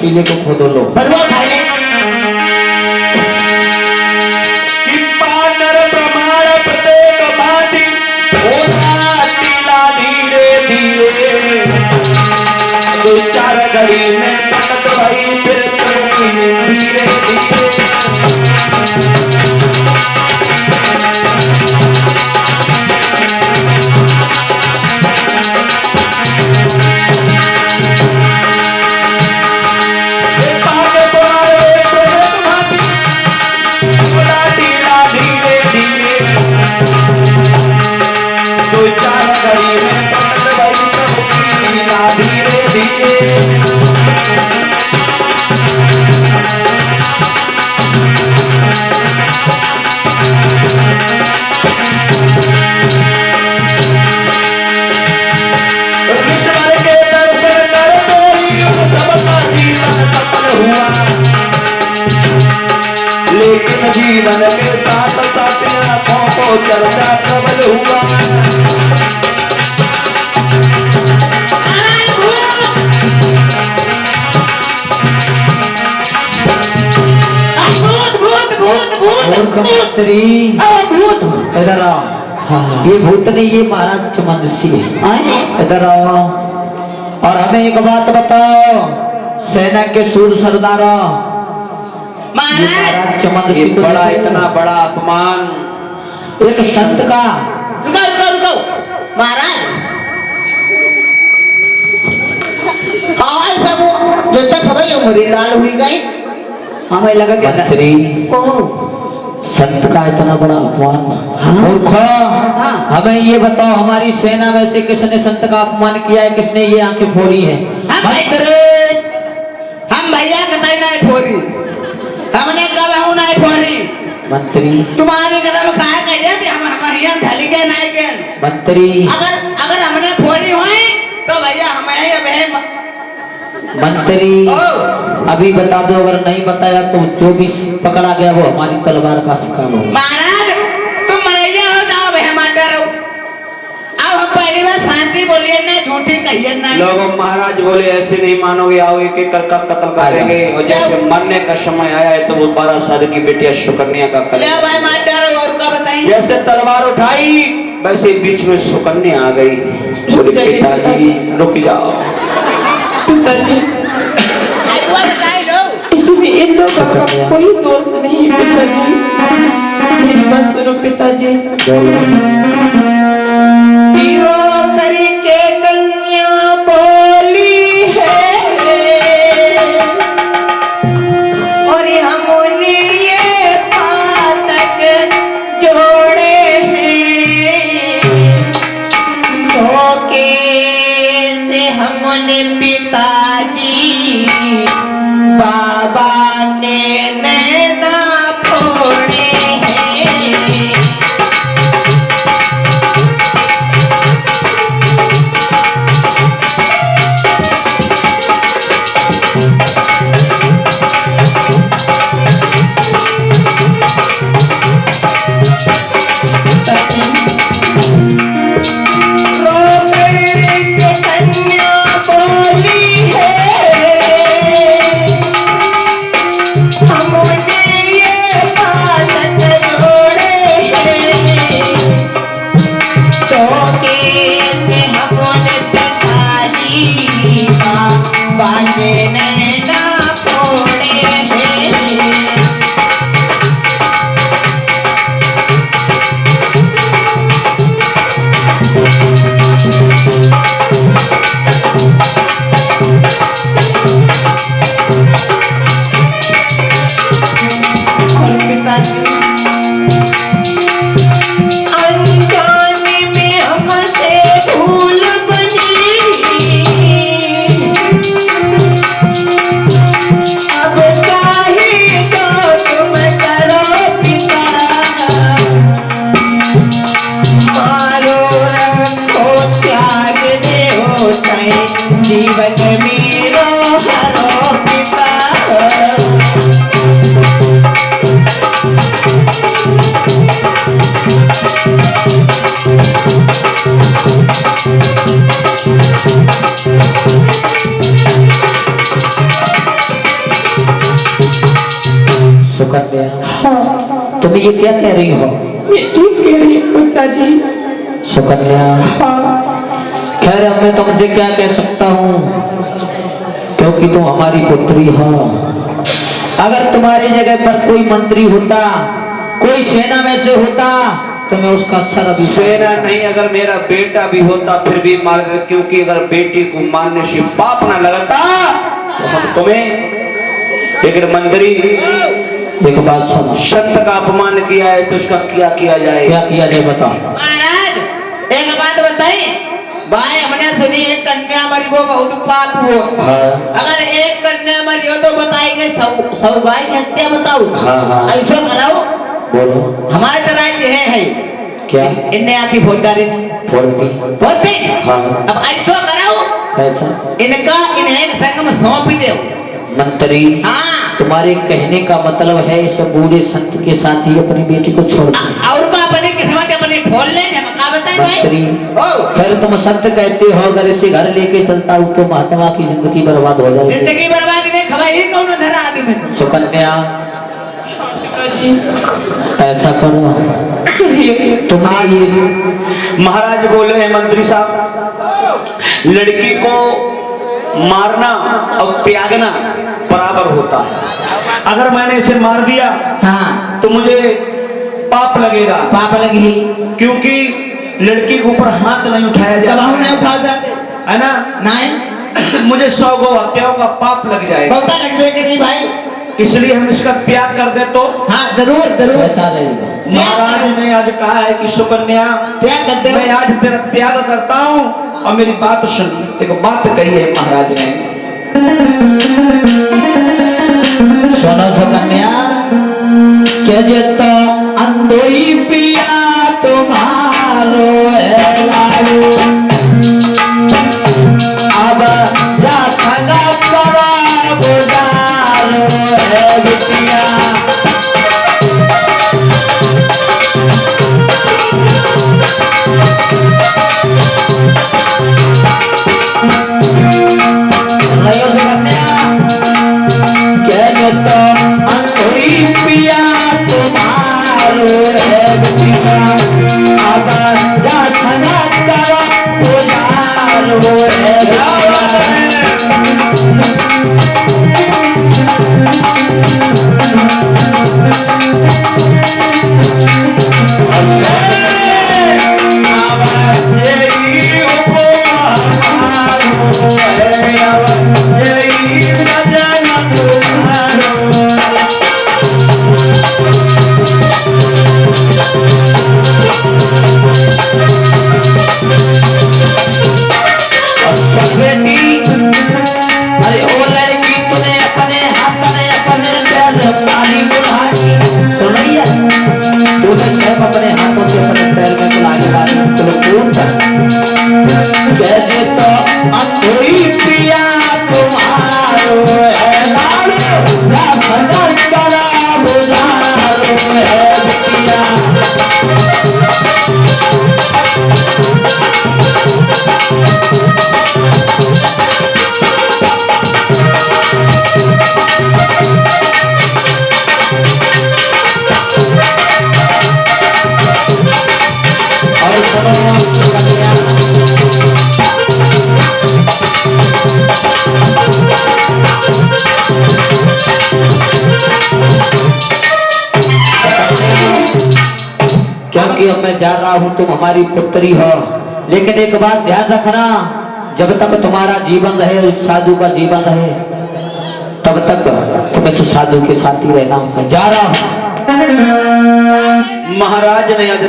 टीले को खोदो लो। बलवा उठा ले। कि पानर प्रमाण प्रत्येक भांति होता टीला धीरे धीरे, दो चार घड़ी में पलट भई फिर धीरे धीरे। लेकिन जीवन के साथ साथ आंखों को चलता कबल हुआ। मंत्री इधर आओ। ये भूत नहीं, ये महाराज चमनसी है। इधर आओ और हमें एक बात बताओ, सेना के सूर सरदारों, महाराज चमनसी ये बड़ा इतना बड़ा अपमान एक संत का। रुको रुको रुको महाराज, हाँ सब जो तक खबर उम्र लाल हुई गई, हमें लगा कि मंत्री संत का इतना बड़ा अपमान। मूर्खो, हमें ये बताओ, हमारी सेना में से किसने संत का अपमान किया है, किसने ये आंखें फोड़ी है? हम भैया कतई नहीं फोड़ी, हमने कब हूं नहीं फोड़ी। मंत्री तुम्हारे कदम खाया करिए थे, हम हमारी धली के नहीं के। मंत्री अगर हमने फोड़ी हुई तो भैया हमें अब मंत्री अभी बता दो, अगर नहीं बताया तो जो भी पकड़ा गया वो हमारी तलवार का शिकार हो। महाराज तुम मरैया हो जाओ, बहन मत डरो। अब हम पहली बार सांची बोलिए ना, झूठी कहिए ना। लोगों महाराज बोले ऐसे नहीं मानोगे, आओ एक एक कर कत्ल कर देंगे। और जैसे मरने का समय आया है तो वो 12 साल की बेटिया सुकन्या का ले भाई मत डरो, और क्या बताएं। जैसे तलवार उठाई वैसे बीच में सुकन्या आ गई। बोले पिताजी रुक जाओ। पिताजी इसमें इन लोगों का कोई दोष नहीं है पिताजी, मेरी बात सुनो पिताजी। हीरो करके कन्या बोली है और हमने ये पातक जोड़े हैं, धोखे से हमने पिताजी बाबा के नैना फोड़े हैं। सुकन्या, हाँ तुम ये क्या कह रही हो? मैं ठीक कह रही हूँ पिताजी। सुकन्या, हाँ खैर अब मैं तुमसे क्या कह सकता हूँ, क्योंकि तुम हमारी पुत्री हो। अगर तुम्हारी जगह पर कोई मंत्री होता, कोई सेना में से होता, तो मैं उसका सर अभी सेना नहीं, अगर मेरा बेटा भी होता फिर भी मार देता, क्योंकि अगर बेटी को मारने से पाप ना लगता तो हम तुम्हें। लेकिन मंत्री, एक बात सुनो, संत का अपमान किया है तो उसका क्या किया जाए? क्या किया जाए बताओ। महाराज एक बात बताइए, भाई हमने सुनी एक कन्या मरी वो बहुत पाप हुआ। हाँ अगर एक कन्या मरी हो तो बताएंगे सौ गाय की हत्या बताओ। हाँ। ऐसा कराओ, बोलो हमारे तरह के है क्या? इनने आखी फोड़ डाली बोलती बोलते। हाँ। अब ऐसा कराओ, कैसा? इनका इन्हें एक संग में सौंप ही दो। मंत्री, हाँ तुम्हारे कहने का मतलब है इस बूढ़े संत के साथ ही अपनी बेटी को छोड़ दो। और का अपने किस्मत अपनी फोड़ लेंगे, हम का बताएं मंत्री, भाई। फिर तुम संत कहते हो अगर इसे घर लेके चलता हूँ तो महात्मा की जिंदगी बर्बाद हो जाएगी। जिंदगी बर्बाद नहीं खबर ही कौन धरा आदमी को। सुकन्या, पिताजी ऐसा करो, तुमने ये महाराज बोले हैं मंत्री साहब, लड़की को मारना और त्यागना बराबर होता है। अगर मैंने इसे मार दिया हाँ तो मुझे पाप लगेगा, पाप लगी, क्योंकि लड़की के ऊपर हाथ नहीं उठाया दबाव नहीं जाता उठा जाते है ना। नहीं, मुझे 100 गो हत्याओं का पाप लग जाएगा, बहुता लगवे करी भाई। इसलिए हम इसका त्याग कर दे तो। हाँ जरूर जरूर ऐसा रहेगा। महाराज ने आज कहा है कि सुकन्या, त्याग कर दे। मैं आज तेरा त्याग करता हूँ और मेरी बात सुन। एक बात कही है महाराज ने, सुनो सुकन्या, क्या जता अंधोई पिया तुम्हारो है लाडू, अब जा संगा करा गुजारो है बिटिया। नहीं हो सुकन्या, क्या जता अंधोई पिया तुम्हारो है बिटिया, अब जा संगा करा गुजारो है बिटिया। अरे ओ लड़की, तूने अपने हाथ में अपने पैर पानी बुलाई, सुन रही है? तूने सब अपने हाथों से अपने पैर में बुलाई मारी, चलो कौन था? कहते तो अंधोई पिया तुम्हारो है लाडो, ना सदा करा गुजारो है बिटिया। और सुनो सुकन्या, क्योंकि अब मैं जा रहा हूँ, तुम हमारी पुत्री हो, लेकिन एक बात ध्यान रखना, जब तक तुम्हारा जीवन रहे और साधु का जीवन रहे, तब तक तुम इस साधु के साथ ही रहना। मैं जा रहा हूँ। महाराज ने आज